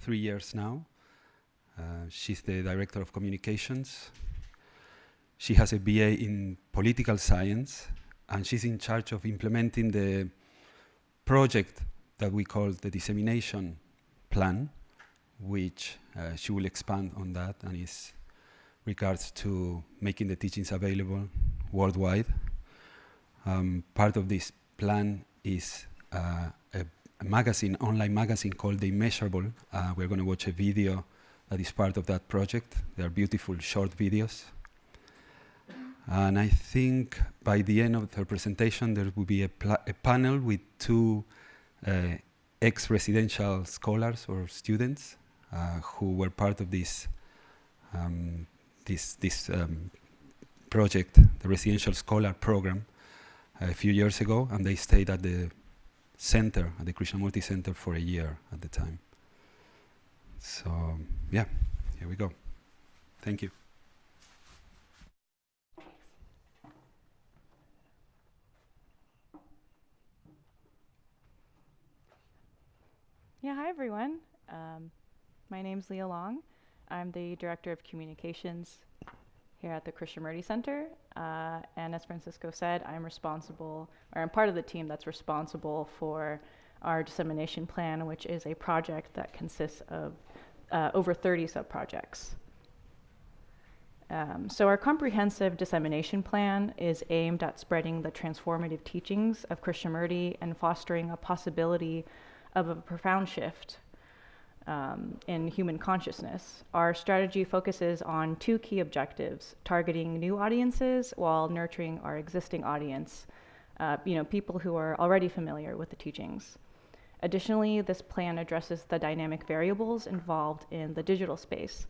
3 years now. She's the Director of Communications. She has a BA in Political Science, and she's in charge of implementing the project that we call the Dissemination Plan, which she will expand on that, and is regards to making the teachings available worldwide. Part of this plan is a magazine, online magazine called the Immeasurable. We're going to watch a video that is part of that project. They are beautiful short videos. And I think by the end of her presentation, there will be a panel with two ex-residential scholars or students who were part of this project, the Residential Scholar Program, a few years ago, and they stayed at the center, at the Krishnamurti Center, for a year at the time. So, yeah, here we go. Thank you. Yeah, hi everyone. My name's Leah Luong. I'm the Director of Communications here at the Krishnamurti Center. And as Francesca said, I'm part of the team that's responsible for our dissemination plan, which is a project that consists of over 30 sub-projects. So our comprehensive dissemination plan is aimed at spreading the transformative teachings of Krishnamurti and fostering a possibility of a profound shift in human consciousness. Our strategy focuses on two key objectives: targeting new audiences while nurturing our existing audience, people who are already familiar with the teachings. Additionally, this plan addresses the dynamic variables involved in the digital space,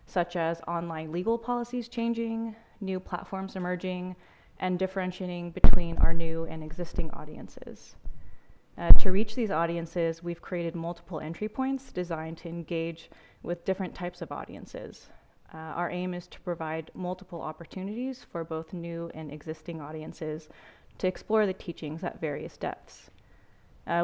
such as online legal policies changing, new platforms emerging, and differentiating between our new and existing audiences. To reach these audiences, we've created multiple entry points designed to engage with different types of audiences. Our aim is to provide multiple opportunities for both new and existing audiences to explore the teachings at various depths.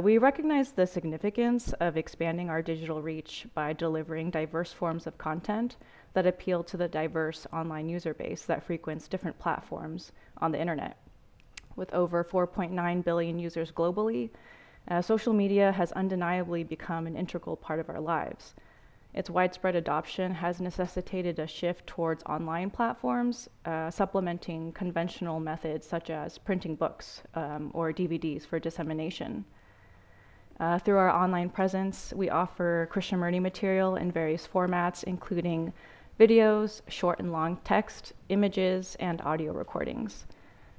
We recognize the significance of expanding our digital reach by delivering diverse forms of content that appeal to the diverse online user base that frequents different platforms on the internet. With over 4.9 billion users globally, social media has undeniably become an integral part of our lives. Its widespread adoption has necessitated a shift towards online platforms, supplementing conventional methods such as printing books or DVDs for dissemination. Through our online presence, we offer Krishnamurti material in various formats, including videos, short and long text, images, and audio recordings.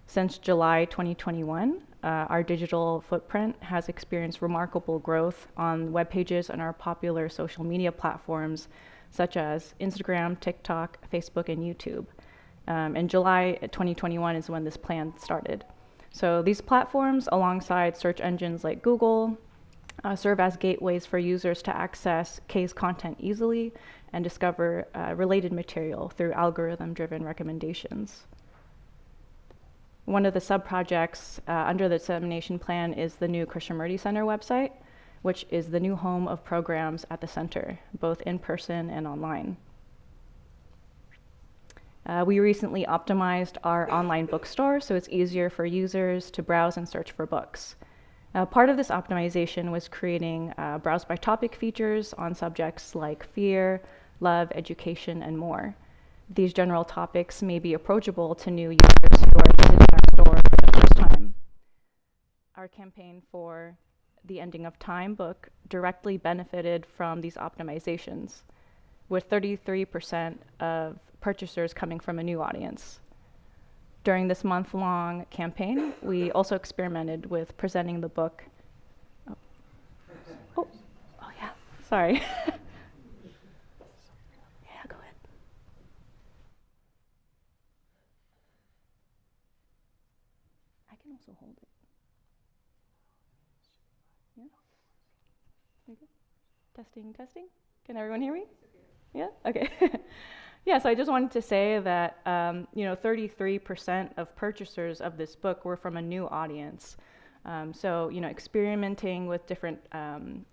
Since July 2021, our digital footprint has experienced remarkable growth on web pages on our popular social media platforms, such as Instagram, TikTok, Facebook, and YouTube. And July 2021 is when this plan started. So these platforms, alongside search engines like Google, serve as gateways for users to access case content easily and discover related material through algorithm-driven recommendations. One of the sub-projects under the dissemination plan is the new Krishnamurti Center website, which is the new home of programs at the center, both in person and online. We recently optimized our online bookstore so it's easier for users to browse and search for books. Part of this optimization was creating browse by topic features on subjects like fear, love, education, and more. These general topics may be approachable to new users who are visiting our store for the first time. Our campaign for the Ending of Time book directly benefited from these optimizations, with 33% of purchasers coming from a new audience. During this month-long campaign, we also experimented with presenting the book. Oh yeah, sorry. Yeah, go ahead. I can also hold it. Yeah. There you go. Testing, testing. Can everyone hear me? Yeah. Okay. Yeah, so I just wanted to say that 33% of purchasers of this book were from a new audience, So, experimenting with different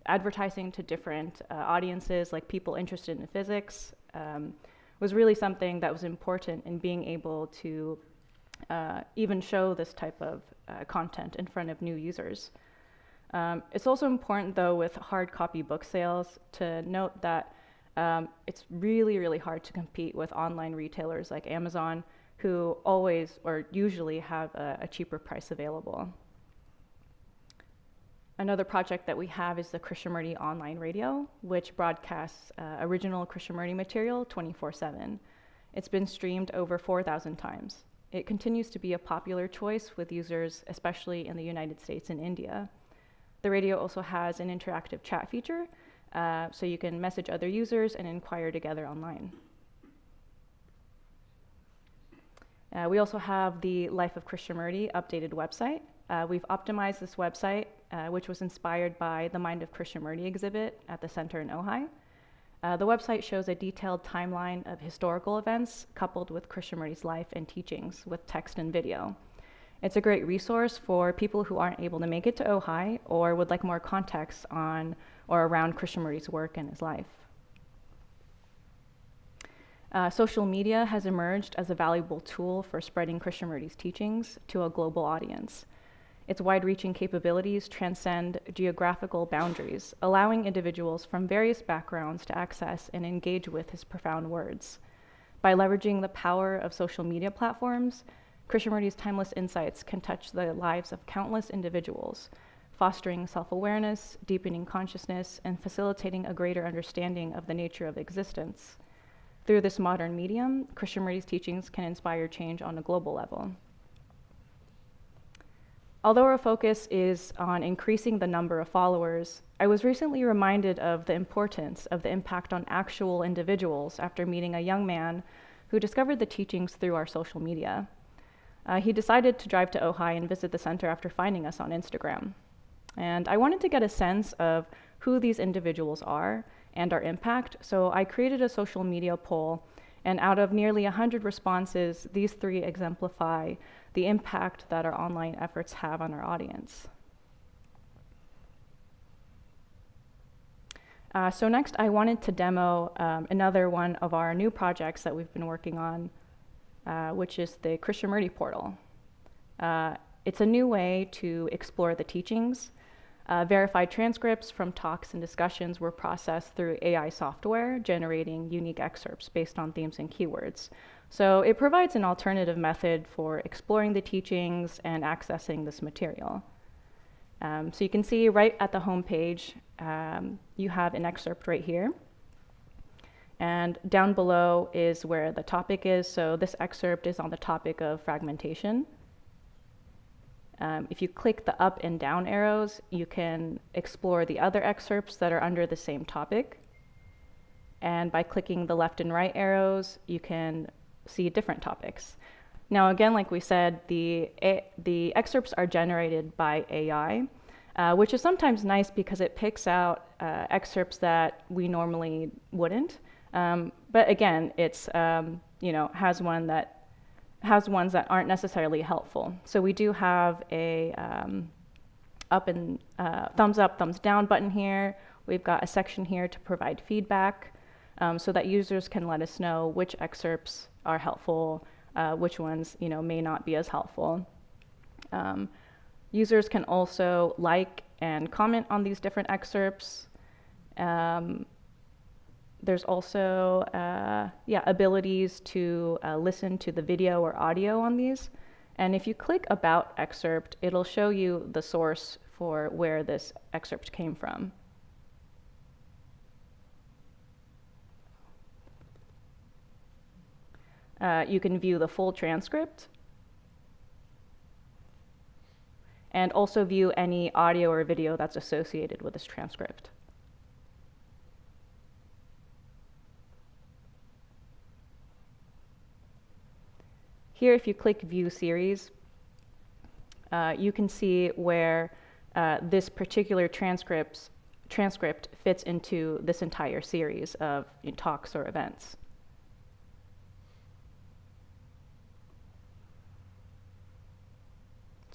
advertising to different audiences, like people interested in physics, was really something that was important in being able to even show this type of content in front of new users. It's also important, though, with hard copy book sales to note that it's really, really hard to compete with online retailers like Amazon, who always or usually have a cheaper price available. Another project that we have is the Krishnamurti online radio, which broadcasts original Krishnamurti material 24/7. It's been streamed over 4,000 times. It continues to be a popular choice with users, especially in the United States and India. The radio also has an interactive chat feature, so you can message other users and inquire together online. We also have the Life of Krishnamurti updated website. We've optimized this website, which was inspired by the Mind of Krishnamurti exhibit at the center in Ojai. The website shows a detailed timeline of historical events coupled with Krishnamurti's life and teachings with text and video. It's a great resource for people who aren't able to make it to Ojai or would like more context on or around Krishnamurti's work and his life. Social media has emerged as a valuable tool for spreading Krishnamurti's teachings to a global audience. Its wide-reaching capabilities transcend geographical boundaries, allowing individuals from various backgrounds to access and engage with his profound words. By leveraging the power of social media platforms, Krishnamurti's timeless insights can touch the lives of countless individuals, fostering self-awareness, deepening consciousness, and facilitating a greater understanding of the nature of existence. Through this modern medium, Krishnamurti's teachings can inspire change on a global level. Although our focus is on increasing the number of followers, I was recently reminded of the importance of the impact on actual individuals after meeting a young man who discovered the teachings through our social media. He decided to drive to Ojai and visit the center after finding us on Instagram. And I wanted to get a sense of who these individuals are and our impact, so I created a social media poll, and out of nearly 100 responses, these 3 exemplify the impact that our online efforts have on our audience. So next, I wanted to demo another one of our new projects that we've been working on, which is the Krishnamurti portal. It's a new way to explore the teachings. Verified transcripts from talks and discussions were processed through AI software, generating unique excerpts based on themes and keywords. So it provides an alternative method for exploring the teachings and accessing this material. So you can see right at the home page, you have an excerpt right here. And down below is where the topic is. So this excerpt is on the topic of fragmentation. If you click the up and down arrows, you can explore the other excerpts that are under the same topic. And by clicking the left and right arrows, you can see different topics. Now, again, like we said, the excerpts are generated by AI, which is sometimes nice because it picks out excerpts that we normally wouldn't. But again, it's has ones that aren't necessarily helpful. So we do have a thumbs up, thumbs down button here. We've got a section here to provide feedback so that users can let us know which excerpts are helpful, which ones may not be as helpful. Users can also like and comment on these different excerpts. There's also abilities to listen to the video or audio on these. And if you click About Excerpt, it'll show you the source for where this excerpt came from. You can view the full transcript and also view any audio or video that's associated with this transcript. Here, if you click View Series, you can see where this particular transcript fits into this entire series of talks or events.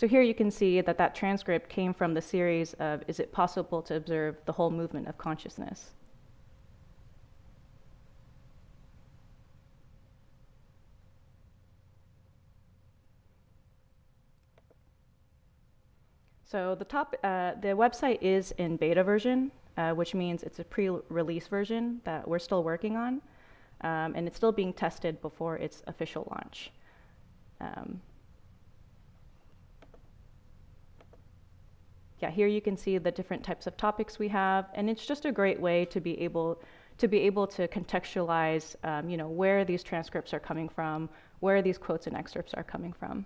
So here you can see that that transcript came from the series of Is It Possible to Observe the Whole Movement of Consciousness? So the website is in beta version, which means it's a pre-release version that we're still working on, and it's still being tested before its official launch. Yeah, here you can see the different types of topics we have, and it's just a great way to be able to contextualize, where these transcripts are coming from, where these quotes and excerpts are coming from.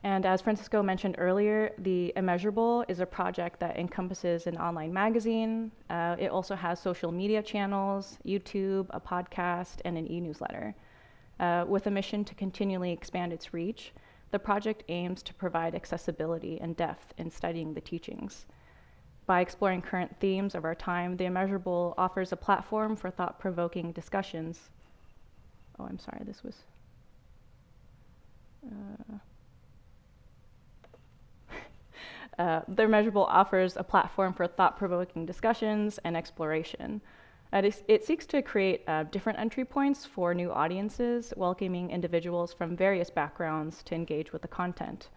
And as Francisco mentioned earlier, the Immeasurable is a project that encompasses an online magazine. It also has social media channels, YouTube, a podcast, and an e-newsletter. With a mission to continually expand its reach, the project aims to provide accessibility and depth in studying the teachings. By exploring current themes of our time, the Immeasurable offers a platform for thought-provoking discussions. Oh, I'm sorry, this was... the Immeasurable offers a platform for thought-provoking discussions and exploration. It seeks to create different entry points for new audiences, welcoming individuals from various backgrounds to engage with the content.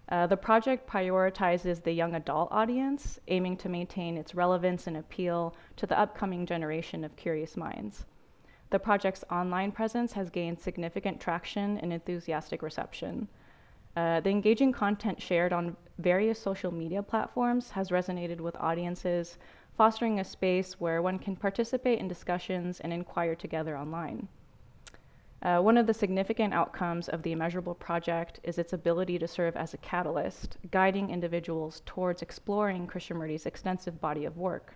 The project prioritizes the young adult audience, aiming to maintain its relevance and appeal to the upcoming generation of curious minds. The project's online presence has gained significant traction and enthusiastic reception. The engaging content shared on various social media platforms has resonated with audiences, fostering a space where one can participate in discussions and inquire together online. One of the significant outcomes of the Immeasurable project is its ability to serve as a catalyst, guiding individuals towards exploring Krishnamurti's extensive body of work,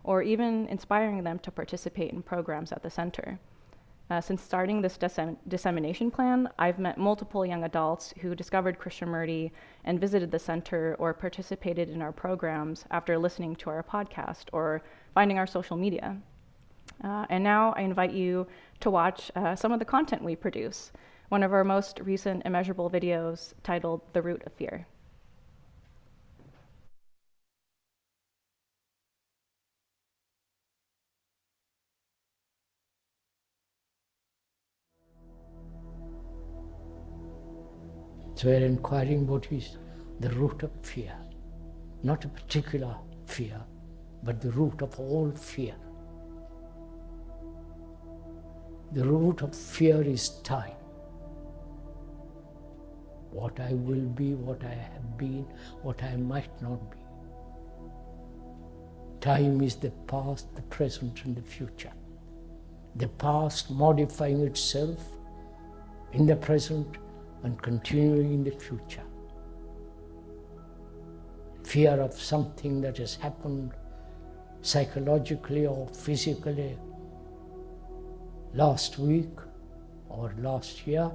or even inspiring them to participate in programs at the center. Since starting this dissemination plan, I've met multiple young adults who discovered Krishnamurti and visited the center or participated in our programs after listening to our podcast or finding our social media. And now I invite you to watch some of the content we produce. One of our most recent Immeasurable videos titled The Root of Fear. So we're inquiring what is the root of fear. Not a particular fear, but the root of all fear. The root of fear is time. What I will be, what I have been, what I might not be. Time is the past, the present, and the future. The past modifying itself in the present and continuing in the future. Fear of something that has happened psychologically or physically last week or last year,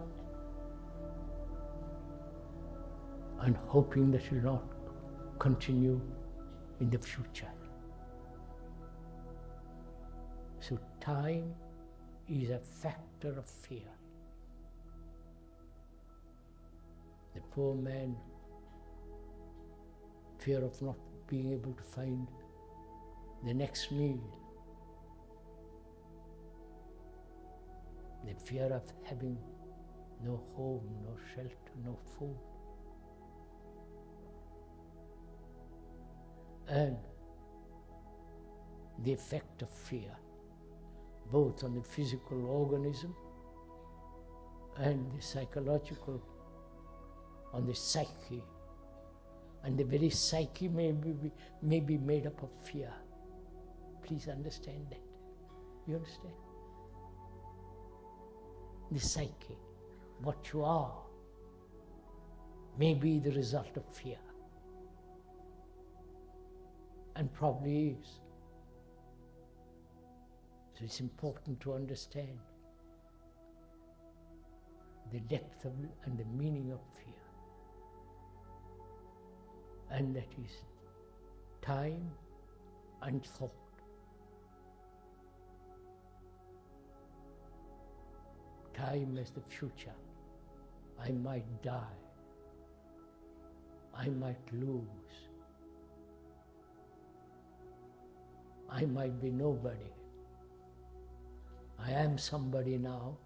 and hoping that it will not continue in the future. So time is a factor of fear. The poor man, fear of not being able to find the next meal. The fear of having no home, no shelter, no food. And the effect of fear, both on the physical organism and the psychological, on the psyche. And the very psyche may be made up of fear. Please understand that. You understand? The psyche, what you are, may be the result of fear. And probably is. So it's important to understand the depth of and the meaning of fear. And that is time and thought. time as the future. I might die. I might lose. I might be nobody. I am somebody now,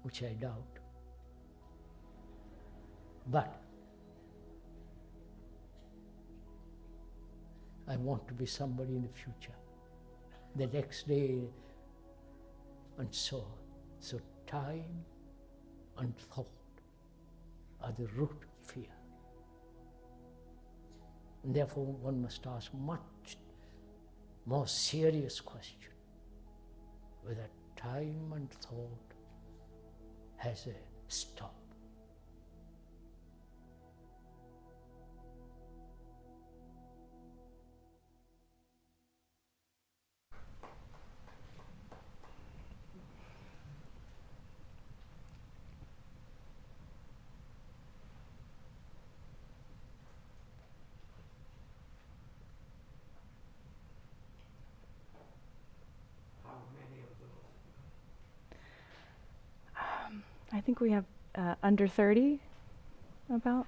which I doubt. But I want to be somebody in the future, the next day, and so on. So time and thought are the root of fear. And therefore one must ask much more serious question, whether time and thought has a stop. I think we have under 30, about.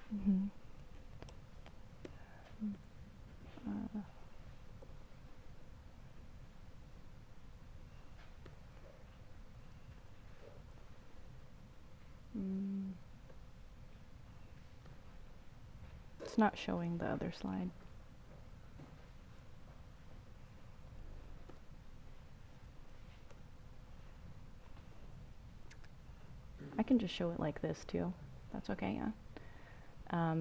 It's not showing the other slide. I can just show it like this too. That's okay, yeah.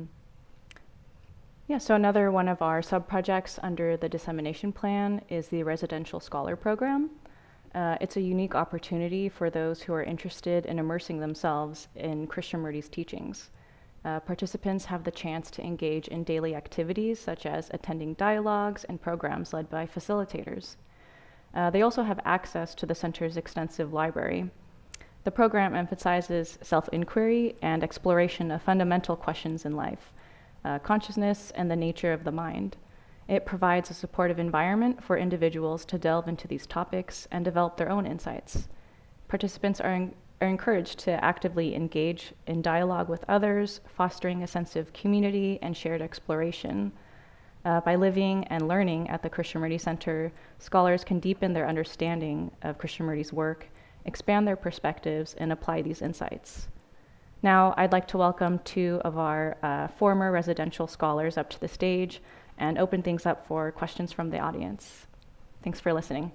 Yeah, so another one of our sub-projects under the Dissemination Plan is the Residential Scholar Program. It's a unique opportunity for those who are interested in immersing themselves in Krishnamurti's teachings. Participants have the chance to engage in daily activities such as attending dialogues and programs led by facilitators. They also have access to the center's extensive library. The program emphasizes self-inquiry and exploration of fundamental questions in life, consciousness and the nature of the mind. It provides a supportive environment for individuals to delve into these topics and develop their own insights. Participants are encouraged to actively engage in dialogue with others, fostering a sense of community and shared exploration. By living and learning at the Krishnamurti Center, scholars can deepen their understanding of Krishnamurti's work, expand their perspectives, and apply these insights. Now, I'd like to welcome two of our former residential scholars up to the stage and open things up for questions from the audience. Thanks for listening.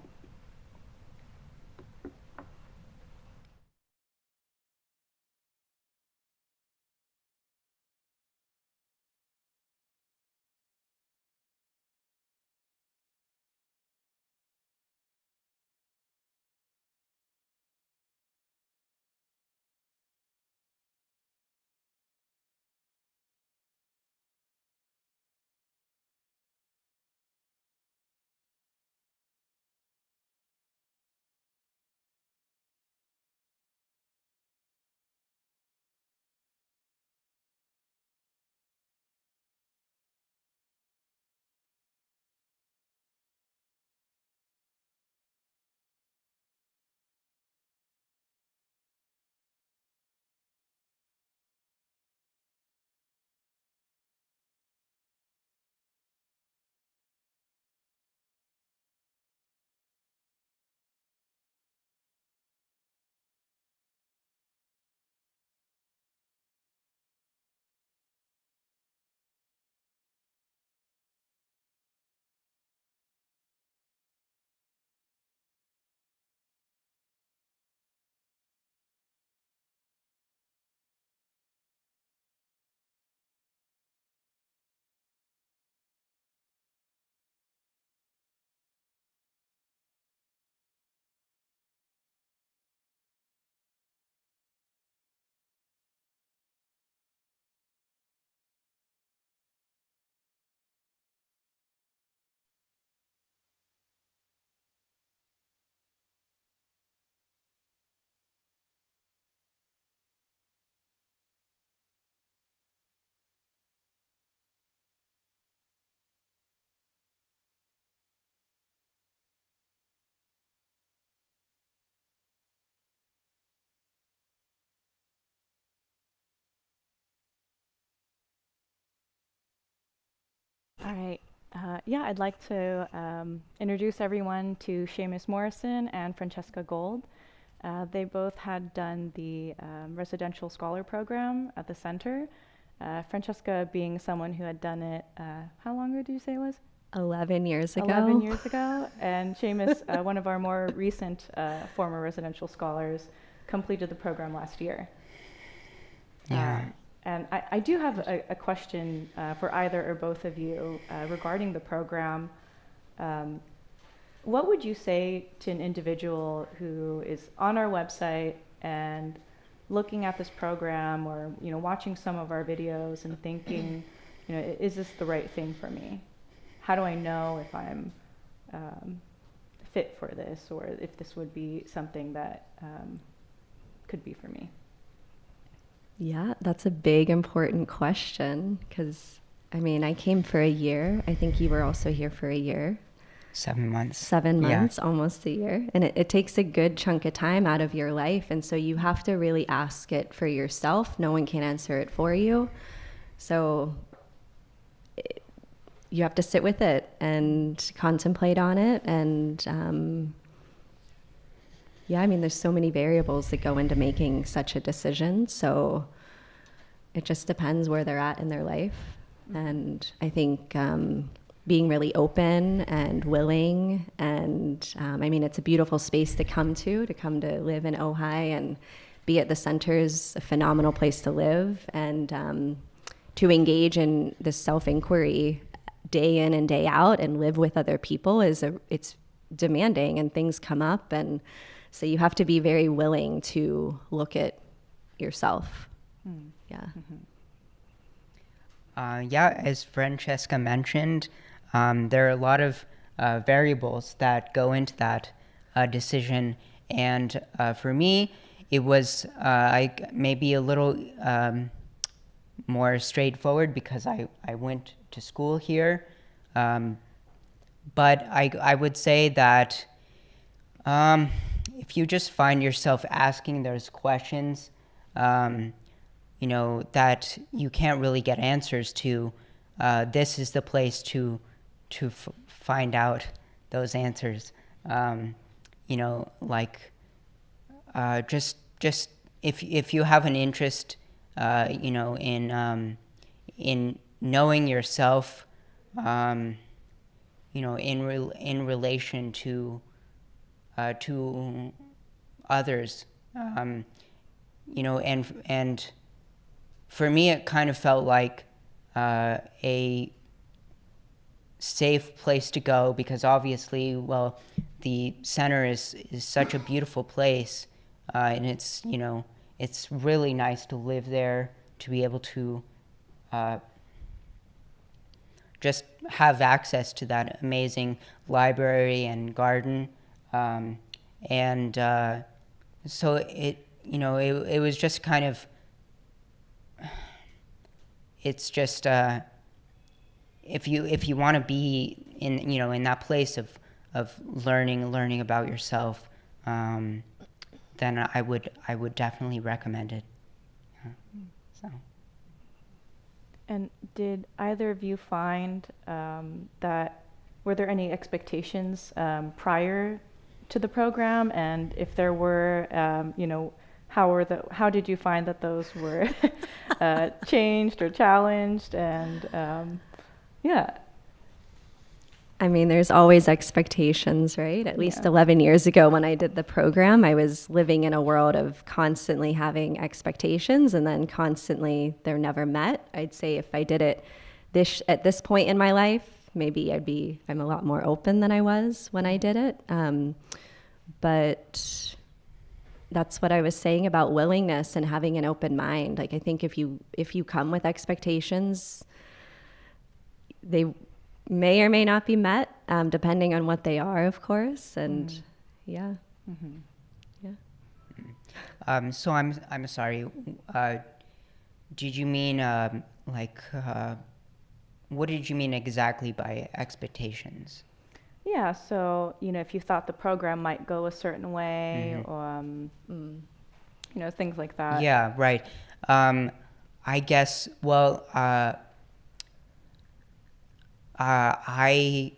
All right. Yeah, I'd like to introduce everyone to Seamus Morrison and Francesca Gold. They both had done the residential scholar program at the center. Francesca being someone who had done it, how long ago did you say it was? 11 years ago. 11 years ago. And Seamus, one of our more recent former residential scholars, completed the program last year. Yeah. And I do have a question for either or both of you regarding the program. What would you say to an individual who is on our website and looking at this program, or watching some of our videos and thinking, is this the right thing for me? How do I know if I'm fit for this, or if this would be something that could be for me? Yeah, that's a big, important question, because, I came for a year. I think you were also here for a year. 7 months. 7 months, Yeah. almost a year. And it takes a good chunk of time out of your life. And so you have to really ask it for yourself. No one can answer it for you. So you have to sit with it and contemplate on it. And there's so many variables that go into making such a decision. So it just depends where they're at in their life. And I think being really open and willing, and it's a beautiful space to come to live in Ojai and be at the center is a phenomenal place to live, and to engage in this self-inquiry day in and day out and live with other people it's demanding, and things come up, and so you have to be very willing to look at yourself. Yeah. As Francesca mentioned, there are a lot of variables that go into that decision, and for me, it was maybe a little more straightforward because I went to school here, but I would say that if you just find yourself asking those questions, that you can't really get answers to, this is the place to find out those answers. Just if you have an interest, in knowing yourself, in relation to others, and for me, it kind of felt like a safe place to go, because obviously, the center is such a beautiful place, and it's really nice to live there, to be able to just have access to that amazing library and garden, so it was just kind of, it's just if you want to be in that place of learning about yourself, then I would definitely recommend it. So. And did either of you find that, were there any expectations prior to the program? And if there were, how did you find that those were changed or challenged? And there's always expectations, right? At least 11 years ago when I did the program, I was living in a world of constantly having expectations, and then constantly they're never met. I'd say if I did it at this point in my life, maybe I'm a lot more open than I was when I did it. But that's what I was saying about willingness and having an open mind. Like, I think if you come with expectations, they may or may not be met, depending on what they are, of course. And So I'm sorry. Did you mean what did you mean exactly by expectations? Yeah, so if you thought the program might go a certain way, or things like that. Yeah, right. I guess, I,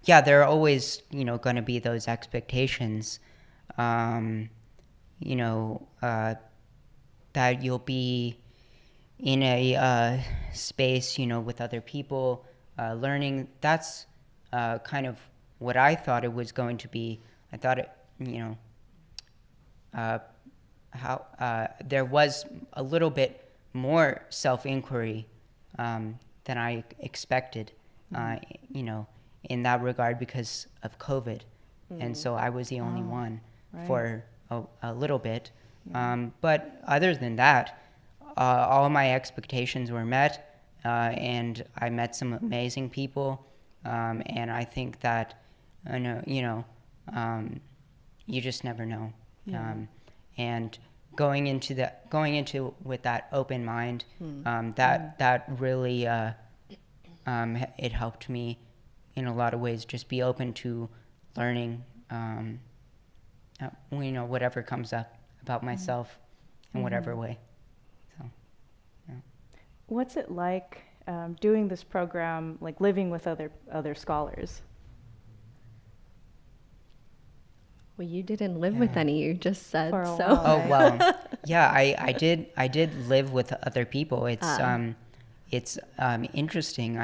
yeah, there are always, going to be those expectations, that you'll be in a space, with other people, learning. That's kind of what I thought it was going to be. I thought it, there was a little bit more self-inquiry than I expected, in that regard because of COVID. And so I was the only one for a little bit. But other than that, all my expectations were met, and I met some amazing people. And I think that, you just never know. And going into with that open mind, that really, it helped me in a lot of ways, just be open to learning, whatever comes up about myself in whatever way. So, yeah. What's it like doing this program, like living with other scholars? Well, you didn't live with any, you just said. For a so. while, Oh well, yeah, I did live with other people. It's interesting.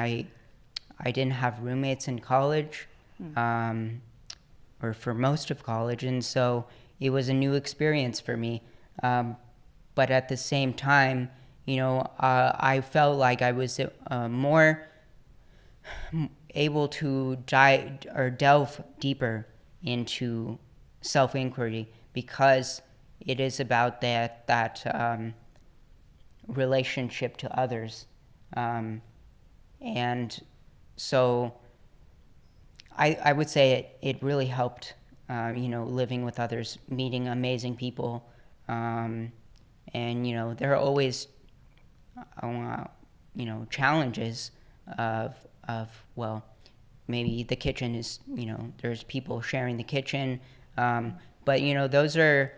I didn't have roommates in college, or for most of college, and so it was a new experience for me. But at the same time, I felt like I was more able to delve deeper into self-inquiry, because it is about that relationship to others, and so I would say it really helped, living with others, meeting amazing people, and there are always challenges of well, maybe the kitchen is, there's people sharing the kitchen, but those are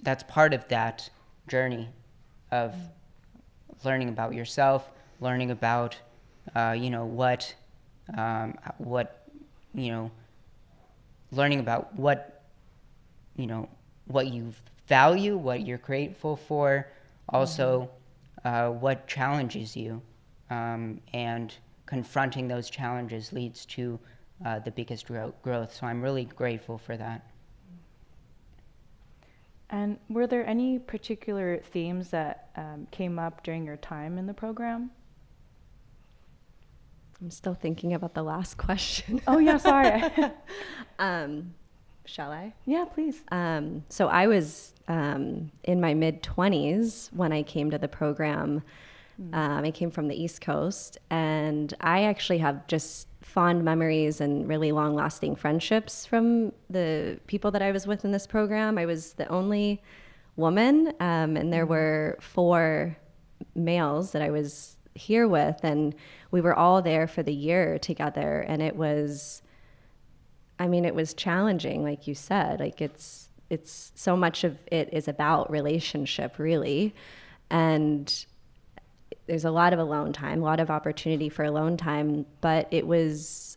that's part of that journey of learning about yourself, learning about learning about what you value, what you're grateful for, also what challenges you, and confronting those challenges leads to the biggest growth. So I'm really grateful for that. And were there any particular themes that came up during your time in the program? I'm still thinking about the last question. Oh yeah, sorry. Shall I? Yeah, please. So I was in my mid-20s when I came to the program. I came from the East Coast, and I actually have just fond memories and really long-lasting friendships from the people that I was with in this program. I was the only woman, and there were 4 males that I was here with, and we were all there for the year together, and it was challenging, like you said. Like it's so much of it is about relationship, really, and there's a lot of alone time, a lot of opportunity for alone time, but it was,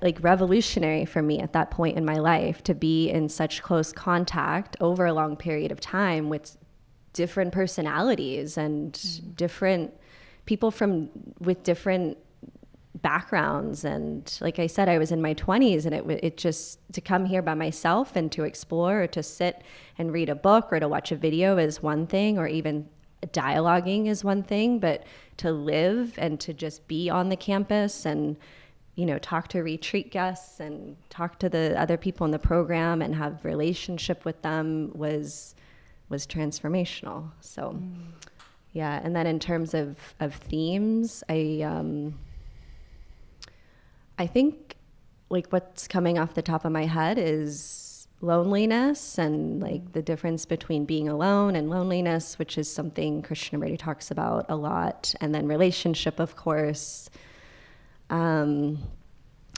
like revolutionary for me at that point in my life to be in such close contact over a long period of time with different personalities and different people with different backgrounds. And like I said, I was in my 20s, and it just, to come here by myself and to explore, or to sit and read a book or to watch a video is one thing, or even dialoguing is one thing, but to live and to just be on the campus and talk to retreat guests and talk to the other people in the program and have relationship with them was transformational. So yeah. And then in terms of themes, I think like what's coming off the top of my head is loneliness, and like the difference between being alone and loneliness, which is something Krishnamurti talks about a lot. And then relationship, of course. And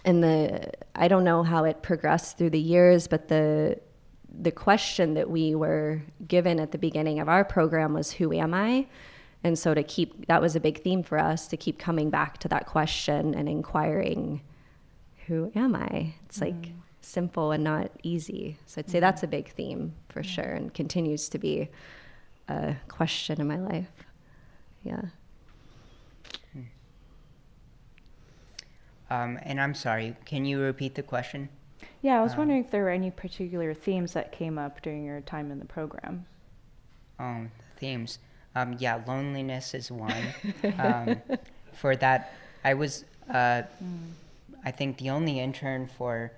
I don't know how it progressed through the years, but the the question that we were given at the beginning of our program was, who am I? And so that was a big theme for us, to keep coming back to that question and inquiring, who am I? It's like simple and not easy. So I'd say that's a big theme for sure, and continues to be a question in my life. Yeah. And I'm sorry, can you repeat the question? Yeah, I was wondering if there were any particular themes that came up during your time in the program. Themes. Yeah, loneliness is one. For that, I was, I think, the only intern for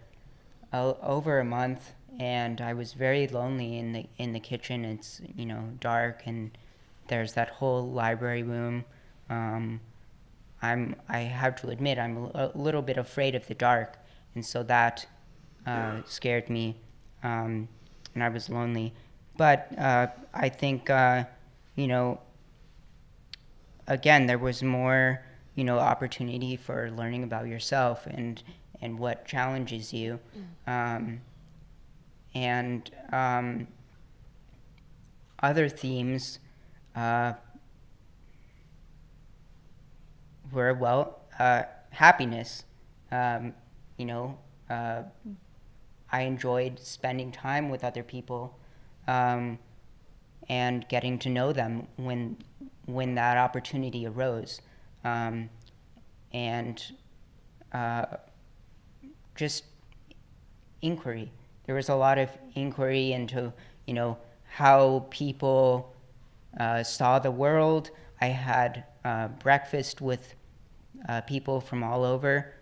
over a month, and I was very lonely in the kitchen. It's, you know, dark, and there's that whole library room. I have to admit, I'm a little bit afraid of the dark, and so that scared me, and I was lonely. But I think, you know, again, there was more, you know, opportunity for learning about yourself and what challenges you, and other themes were, well, happiness. You know, I enjoyed spending time with other people, and getting to know them when that opportunity arose, and just inquiry. There was a lot of inquiry into, you know, how people saw the world. I had breakfast with people from all over,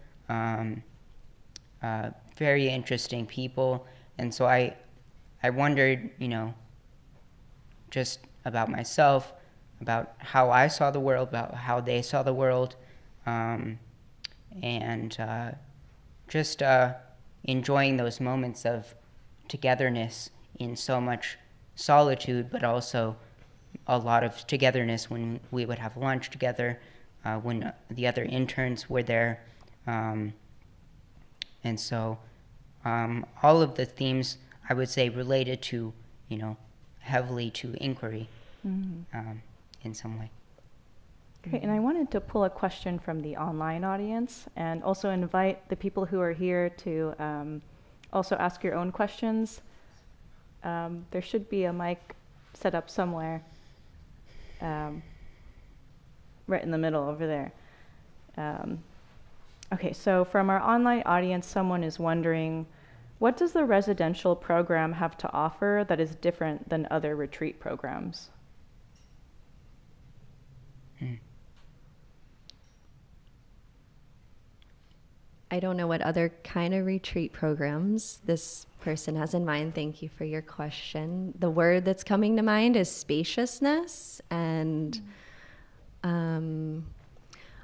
very interesting people, and so I wondered, you know, just about myself, about how I saw the world, about how they saw the world, and just enjoying those moments of togetherness in so much solitude, but also a lot of togetherness when we would have lunch together, when the other interns were there. And so all of the themes, I would say, related to, you know, heavily to inquiry in some way. Great, and I wanted to pull a question from the online audience and also invite the people who are here to also ask your own questions. There should be a mic set up somewhere, right in the middle over there. Okay, so from our online audience, someone is wondering, what does the residential program have to offer that is different than other retreat programs? I don't know what other kind of retreat programs this person has in mind. Thank you for your question. The word that's coming to mind is spaciousness, and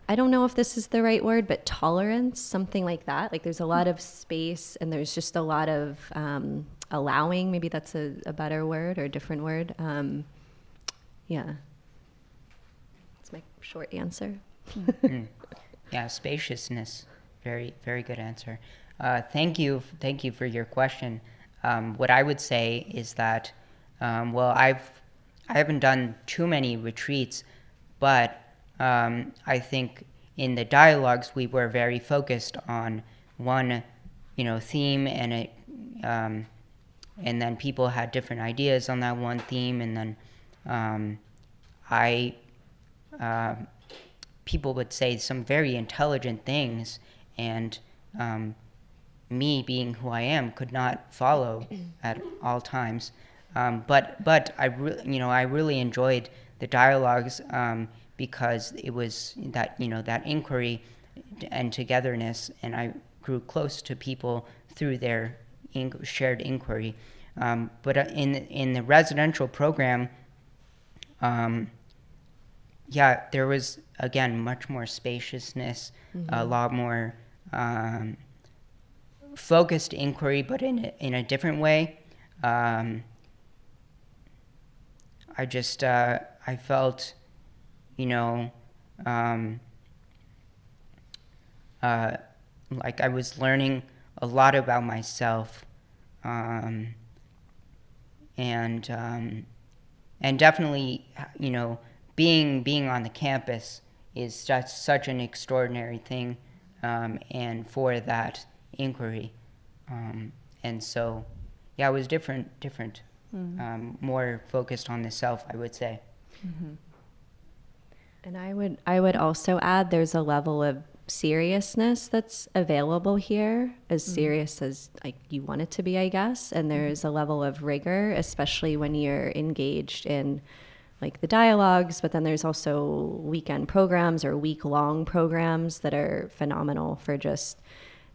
I don't know if this is the right word, but tolerance, something like that. Like there's a lot of space, and there's just a lot of allowing. Maybe that's a better word or a different word. Yeah. That's my short answer. Yeah, spaciousness. Very, very good answer. Thank you for your question. What I would say is that, well, I haven't done too many retreats, but I think in the dialogues we were very focused on one, you know, theme, and then people had different ideas on that one theme, and then people would say some very intelligent things, and me, being who I am, could not follow at all times. But I really enjoyed the dialogues because it was that, you know, that inquiry and togetherness, and I grew close to people through their shared inquiry. But in the residential program, yeah, there was, again, much more spaciousness, a lot more focused inquiry, but in a different way. I felt, you know, like I was learning a lot about myself, and definitely, you know, being on the campus is just such an extraordinary thing, and for that inquiry, and so, yeah, it was different, more focused on the self, I would say. Mm-hmm. And I would also add there's a level of seriousness that's available here, as serious as like you want it to be, I guess. And there's a level of rigor, especially when you're engaged in like the dialogues, but then there's also weekend programs or week-long programs that are phenomenal for just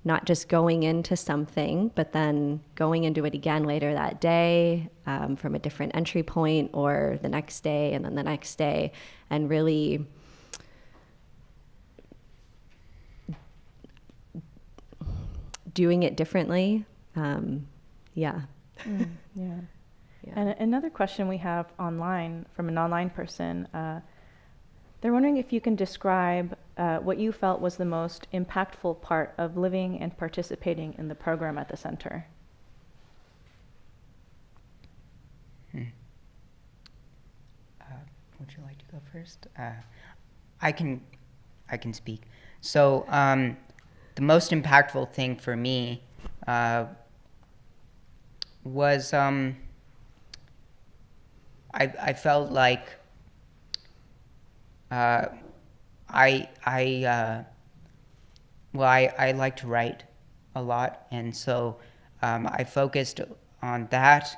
not just going into something, but then going into it again later that day, from a different entry point, or the next day and then the next day, and really doing it differently. Yeah. Yeah. And another question we have online from an online person, they're wondering if you can describe what you felt was the most impactful part of living and participating in the program at the center. Would you like to go first? I can speak. So the most impactful thing for me was I felt like I like to write a lot, and so I focused on that,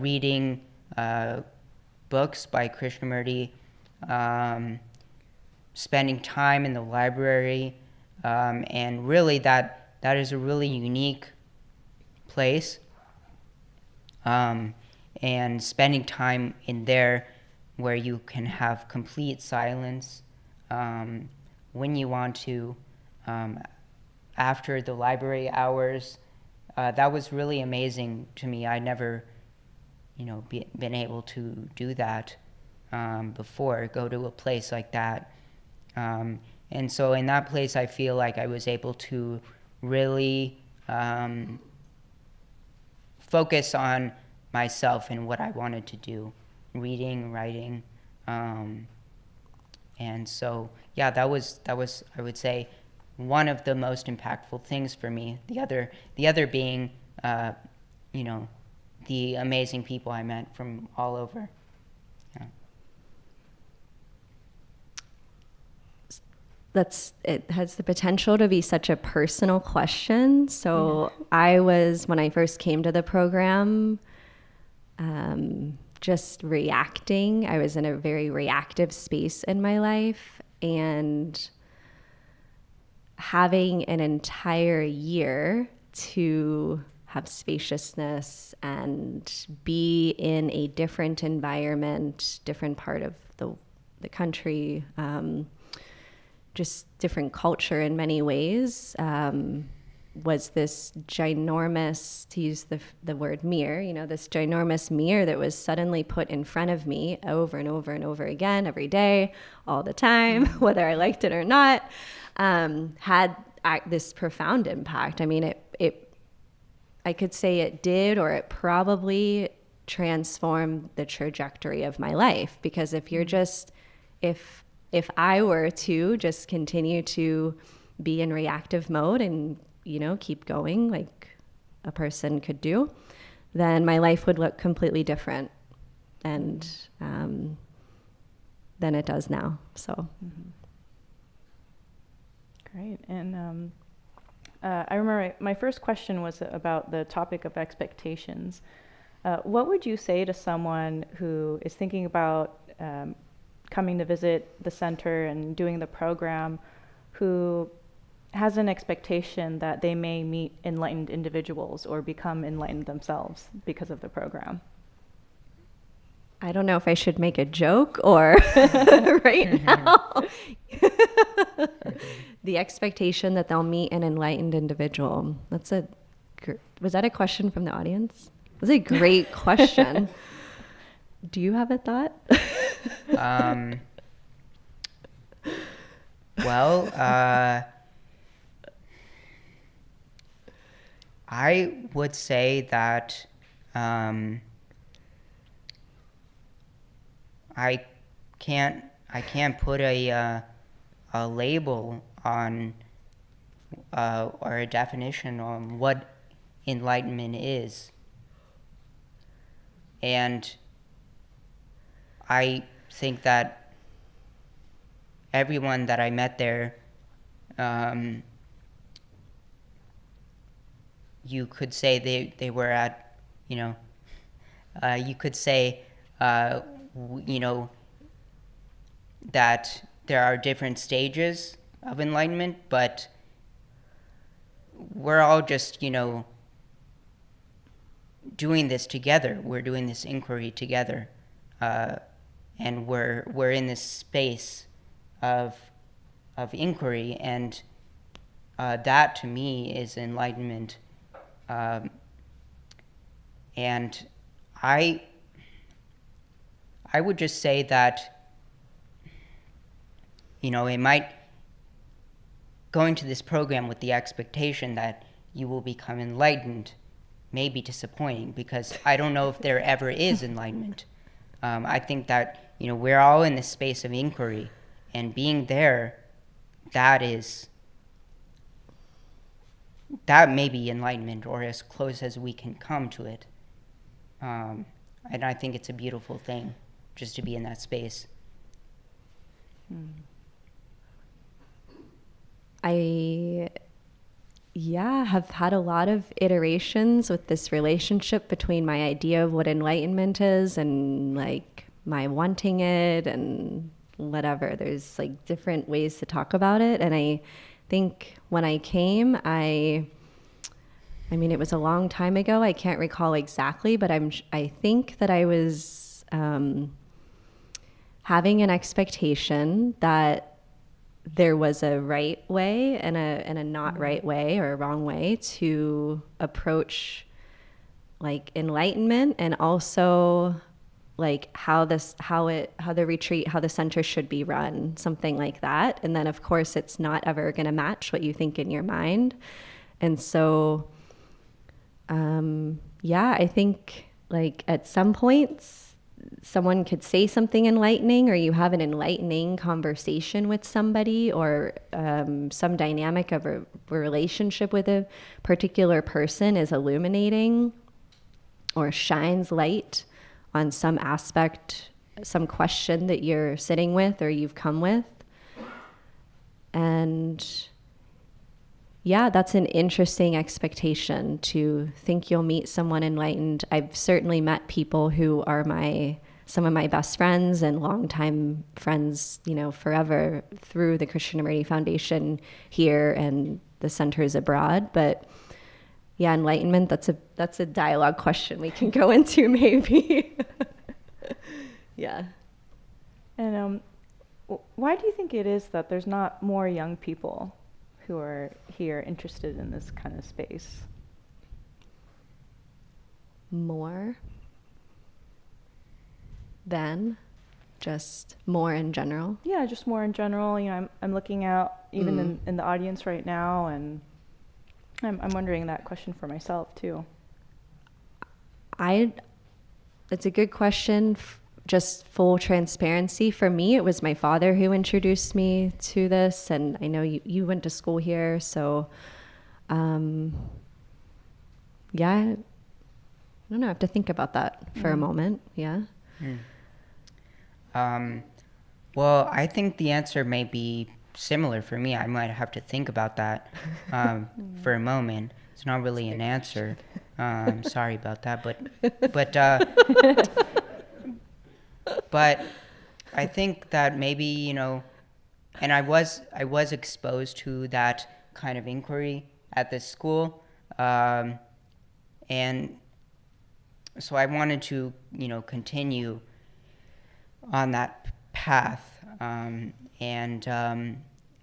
reading books by Krishnamurti, spending time in the library, and really that is a really unique place, and spending time in there where you can have complete silence when you want to, after the library hours. That was really amazing to me. I never, been able to do that before, go to a place like that. And so in that place, I feel like I was able to really focus on myself and what I wanted to do, reading, writing, and so, yeah, that was I would say one of the most impactful things for me. The other being, the amazing people I met from all over. Yeah. It has the potential to be such a personal question. So when I first came to the program, just reacting. I was in a very reactive space in my life, and having an entire year to have spaciousness and be in a different environment, different part of the country, just different culture in many ways, was this ginormous, to use the word mirror, this ginormous mirror that was suddenly put in front of me over and over and over again, every day, all the time, whether I liked it or not, had this profound impact. I mean, I could say it did, or it probably transformed the trajectory of my life, because if you're just, if I were to just continue to be in reactive mode and keep going like a person could do, then my life would look completely different and than it does now. So Great. And I remember my first question was about the topic of expectations. What would you say to someone who is thinking about coming to visit the center and doing the program, who has an expectation that they may meet enlightened individuals or become enlightened themselves because of the program? I don't know if I should make a joke or right now. The expectation that they'll meet an enlightened individual. Was that a question from the audience? That's a great question. Do you have a thought? Well, I would say that I can't put a label on or a definition on what enlightenment is. And I think that everyone that I met there, you could say they were at, you could say, that there are different stages of enlightenment, but we're all just, doing this together. We're doing this inquiry together, and we're in this space of inquiry, and that to me is enlightenment. And I would just say that, it might, going to this program with the expectation that you will become enlightened may be disappointing, because I don't know if there ever is enlightenment. I think that, we're all in this space of inquiry, and being there, that may be enlightenment, or as close as we can come to it. And I think it's a beautiful thing just to be in that space. I have had a lot of iterations with this relationship between my idea of what enlightenment is and like my wanting it and whatever. There's like different ways to talk about it. And I think when I came, I mean, it was a long time ago. I can't recall exactly, but I think that I was having an expectation that there was a right way and a not right way or a wrong way to approach like enlightenment, and also like how the retreat, how the center should be run, something like that. And then of course it's not ever going to match what you think in your mind. And so, I think like at some points someone could say something enlightening, or you have an enlightening conversation with somebody, or some dynamic of a relationship with a particular person is illuminating or shines light on some aspect, some question that you're sitting with or you've come with. And that's an interesting expectation, to think you'll meet someone enlightened. I've certainly met people who are some of my best friends and longtime friends, forever, through the Krishnamurti Foundation here and the centers abroad. But enlightenment, that's a dialogue question we can go into maybe. Yeah. And why do you think it is that there's not more young people who are here interested in this kind of space? More than just more in general? Yeah, just more in general. I'm looking out even in the audience right now, and I'm wondering that question for myself too. It's a good question. Just full transparency, for me, it was my father who introduced me to this, and I know you went to school here, so I don't know, I have to think about that for a moment. Well, I think the answer may be similar for me. I might have to think about that for a moment. It's not really an answer. I'm sorry about that, but I think that maybe, and I was exposed to that kind of inquiry at this school, and so I wanted to, continue on that path, and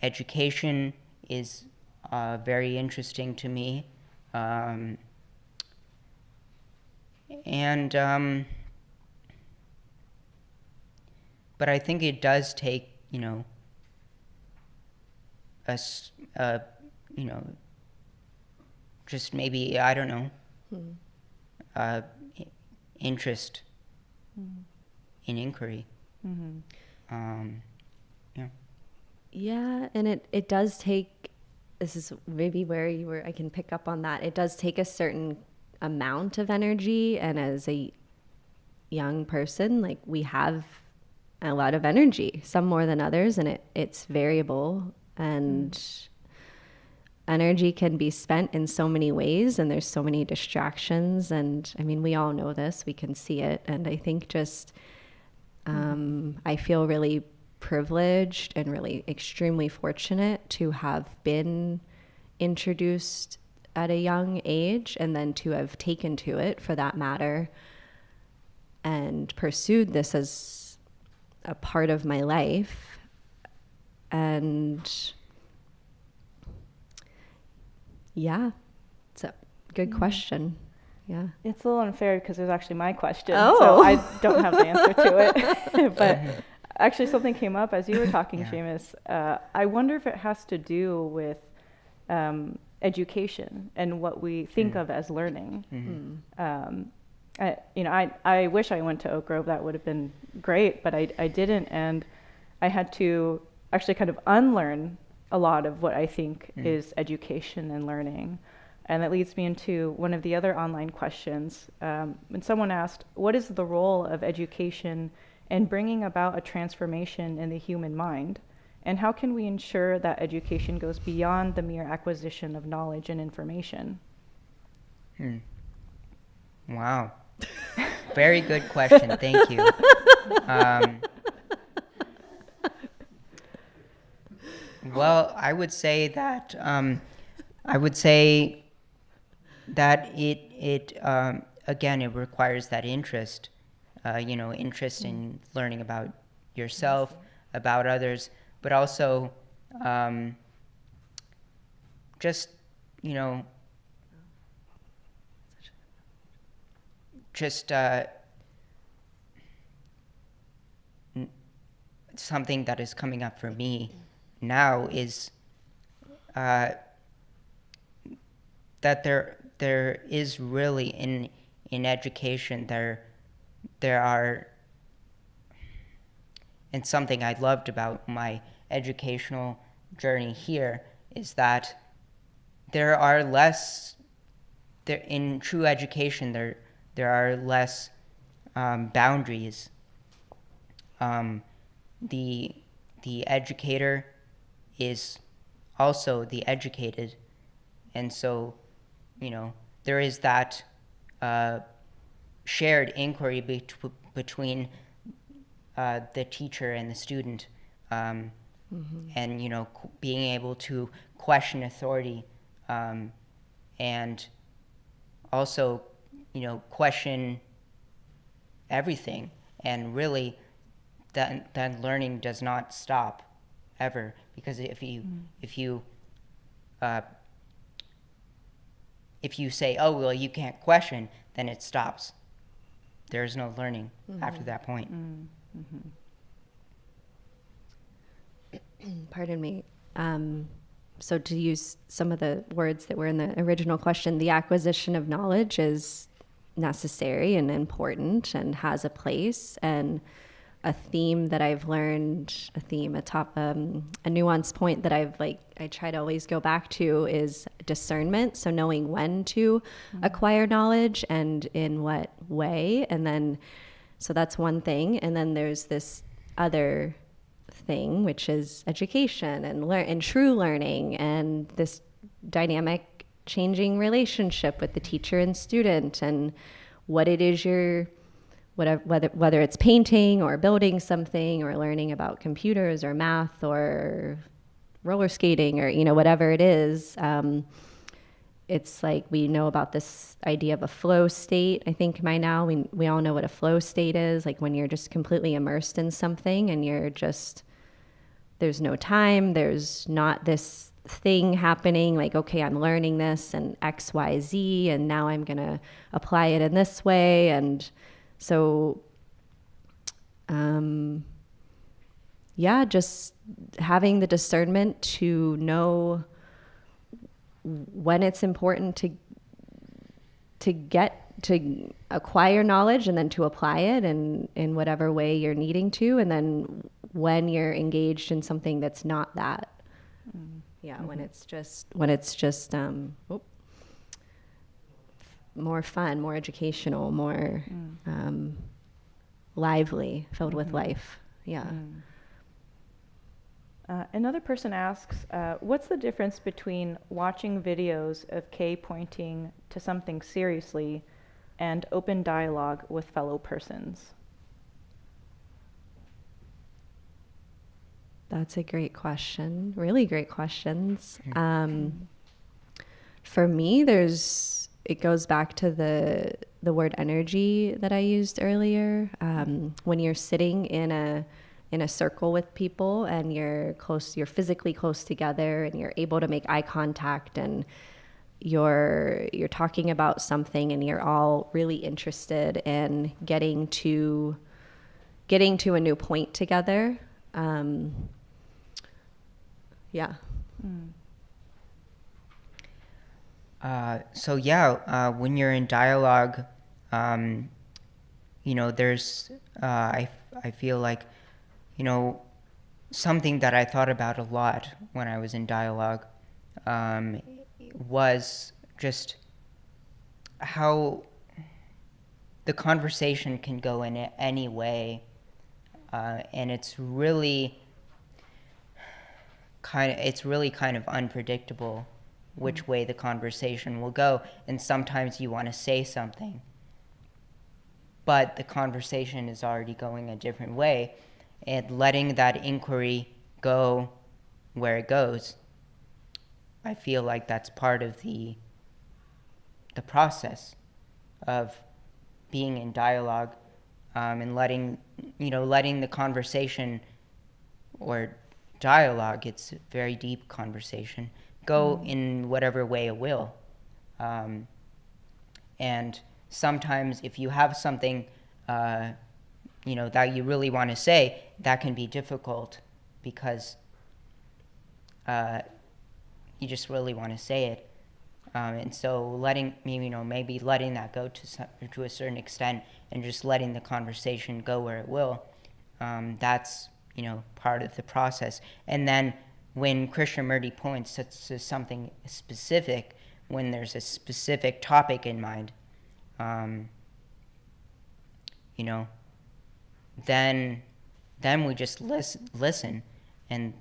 education is very interesting to me, but I think it does take, just maybe, I don't know, interest in inquiry. Yeah. Yeah, and it does take, this is maybe where I can pick up on that. It does take a certain amount of energy, and as a young person, like, we have a lot of energy, some more than others, and it's variable, and energy can be spent in so many ways, and there's so many distractions, and I mean, we all know this, we can see it, and I think just I feel really privileged and really extremely fortunate to have been introduced at a young age, and then to have taken to it, for that matter, and pursued this as a part of my life. And yeah, it's a good question. Yeah. It's a little unfair because it was actually my question, Oh. so I don't have the answer to it. But actually, something came up as you were talking, Seamus. I wonder if it has to do with education and what we think of as learning. I wish I went to Oak Grove. That would have been great, but I didn't, and I had to actually kind of unlearn a lot of what I think is education and learning. And that leads me into one of the other online questions. When someone asked, what is the role of education in bringing about a transformation in the human mind? And how can we ensure that education goes beyond the mere acquisition of knowledge and information? Wow. Very good question. Thank you. Well, I would say that it again, it requires that interest, interest in learning about yourself, about others, but also just something that is coming up for me now is that there is really in education there are, and something I loved about my educational journey here is that there are less, in true education there are less boundaries. The educator is also the educated, and so there is that shared inquiry between the teacher and the student, and being able to question authority, and also question everything, and really that learning does not stop ever, because if you say, oh well, you can't question, then it stops. There's no learning after that point. Pardon me. So to use some of the words that were in the original question, the acquisition of knowledge is necessary and important and has a place. And a theme that I've learned, a nuanced point that I try to always go back to is discernment. So knowing when to acquire knowledge and in what way. And then, so that's one thing. And then there's this other thing, which is education and true learning, and this dynamic changing relationship with the teacher and student, and what it is whether it's painting or building something or learning about computers or math or roller skating or whatever it is. It's like we know about this idea of a flow state. I think by now we all know what a flow state is, like when you're just completely immersed in something and you're just, there's no time, there's not this thing happening like, okay, I'm learning this and X, Y, Z, and now I'm going to apply it in this way. And so, just having the discernment to know when it's important to get to acquire knowledge and then to apply it in whatever way you're needing to. And then when you're engaged in something that's not that, when it's just more fun, more educational, more lively, filled with life. Another person asks, what's the difference between watching videos of Kay pointing to something seriously and open dialogue with fellow persons? That's a great question. Really great questions. For me, it goes back to the word energy that I used earlier. When you're sitting in a circle with people and you're physically close together and you're able to make eye contact and you're talking about something and you're all really interested in getting to a new point together. When you're in dialogue, there's I feel like, something that I thought about a lot when I was in dialogue was just how the conversation can go in any way, and it's really kind of unpredictable which way the conversation will go. And sometimes you want to say something, but the conversation is already going a different way, and letting that inquiry go where it goes, I feel like that's part of the process of being in dialogue, and letting the conversation or dialogue, it's a very deep conversation, go in whatever way it will. And sometimes if you have something that you really want to say, that can be difficult because you just really want to say it. And so maybe letting that go to a certain extent and just letting the conversation go where it will, that's part of the process. And then when Krishnamurti points to something specific, when there's a specific topic in mind, then we just listen, and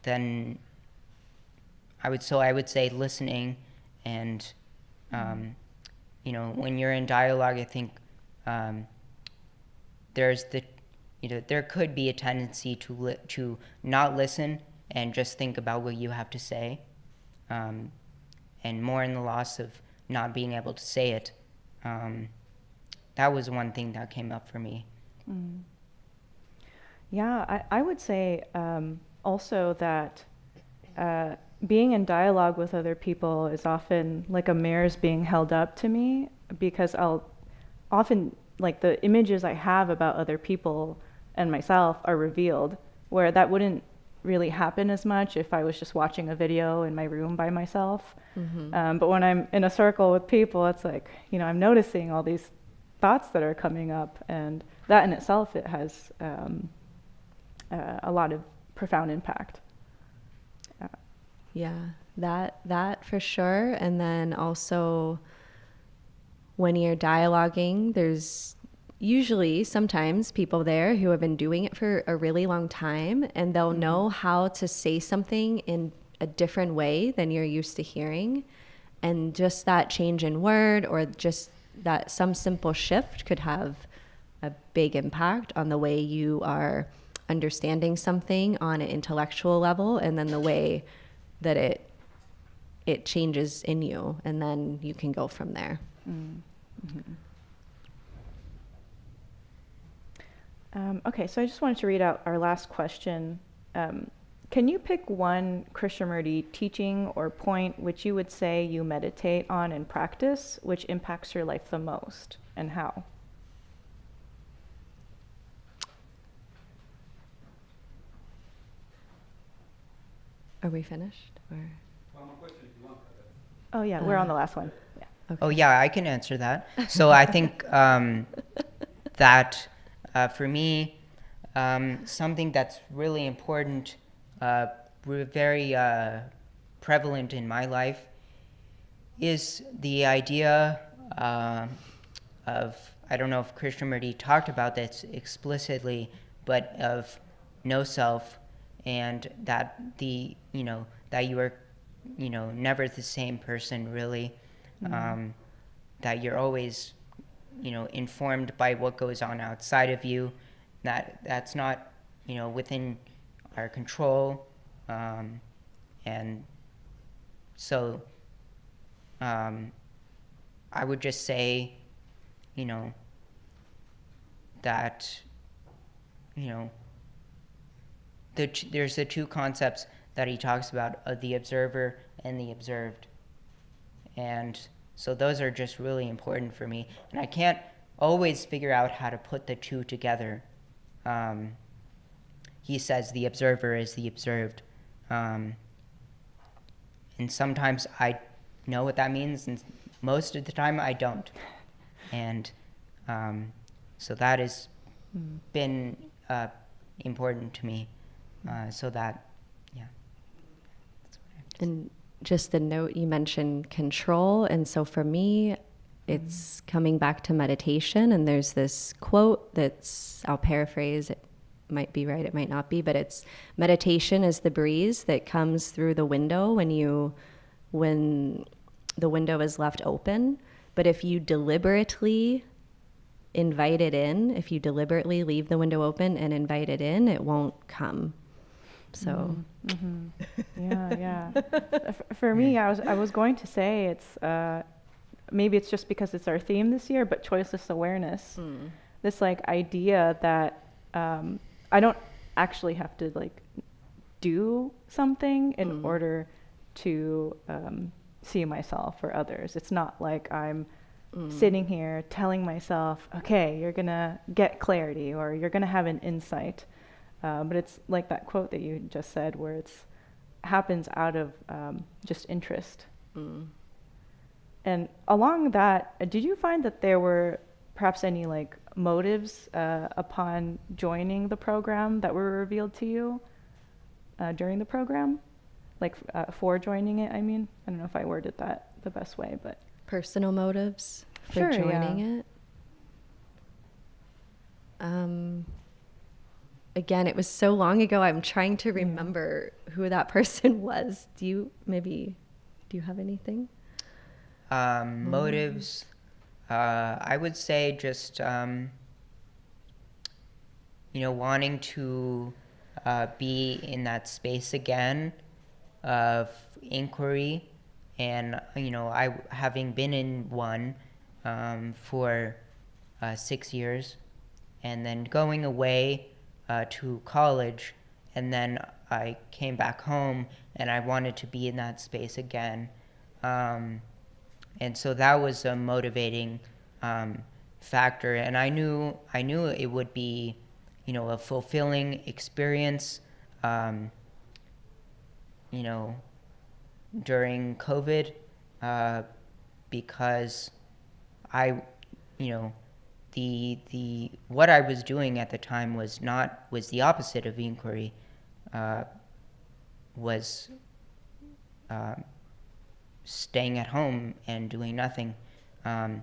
then I would say listening, and when you're in dialogue, I think there's there could be a tendency to not listen and just think about what you have to say, and more in the loss of not being able to say it. That was one thing that came up for me. Yeah, I would say also that being in dialogue with other people is often like a mirror's being held up to me, because I'll often, like, the images I have about other people and myself are revealed, where that wouldn't really happen as much if I was just watching a video in my room by myself. But when I'm in a circle with people, it's like, I'm noticing all these thoughts that are coming up, and that in itself, it has a lot of profound impact. That for sure. And then also when you're dialoguing, there's usually sometimes people there who have been doing it for a really long time, and they'll know how to say something in a different way than you're used to hearing. And just that change in word, or just that some simple shift, could have a big impact on the way you are understanding something on an intellectual level, and then the way that it changes in you, and then you can go from there. Okay, so I just wanted to read out our last question. Can you pick one Krishnamurti teaching or point which you would say you meditate on and practice, which impacts your life the most, and how? Are we finished? Or? One more question if you want. Oh yeah, we're on the last one. Yeah. Okay. Oh yeah, I can answer that. So I think that for me, something that's really important, very prevalent in my life, is the idea of, I don't know if Krishnamurti talked about this explicitly, but of no self, and that that you are, never the same person really, that you're always, informed by what goes on outside of you, that's not, within our control, and so I would just say, that, there's the two concepts that he talks about, the observer and the observed. And so those are just really important for me. And I can't always figure out how to put the two together. He says the observer is the observed. And sometimes I know what that means, and most of the time I don't. And so that has been important to me. So that, yeah. That's what I have to say. And just the note, you mentioned control. And so for me, it's coming back to meditation. And there's this quote that's, I'll paraphrase, it might be right, it might not be, but it's, meditation is the breeze that comes through the window when the window is left open. But if you deliberately invite it in, if you deliberately leave the window open and invite it in, it won't come. So yeah. For me, I was going to say it's maybe it's just because it's our theme this year, but choiceless awareness. This like idea that I don't actually have to like do something in order to see myself or others. It's not like I'm sitting here telling myself, okay, you're gonna get clarity or you're gonna have an insight. But it's like that quote that you just said, where it's happens out of just interest. And along that, did you find that there were perhaps any like motives upon joining the program that were revealed to you during the program? Like for joining it, I mean? I don't know if I worded that the best way, but... Personal motives for Sure, joining yeah. it? Again, it was so long ago, I'm trying to remember who that person was. Do you have anything? Motives, I would say just, wanting to be in that space again of inquiry, and, I having been in one for 6 years, and then going away to college, and then I came back home, and I wanted to be in that space again. And so that was a motivating factor, and I knew it would be, a fulfilling experience, during COVID, because I, the what I was doing at the time was the opposite of inquiry, was staying at home and doing nothing. And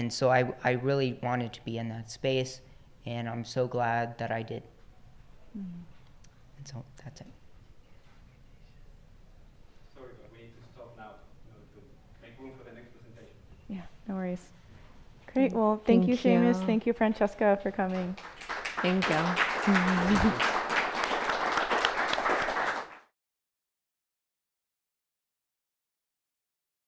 so I really wanted to be in that space, and I'm so glad that I did. And so that's it. Sorry, but we need to stop now to make room for the next presentation. Yeah, no worries. Great. Well, thank you, Seamus. Thank you, Francesca, for coming. Thank you.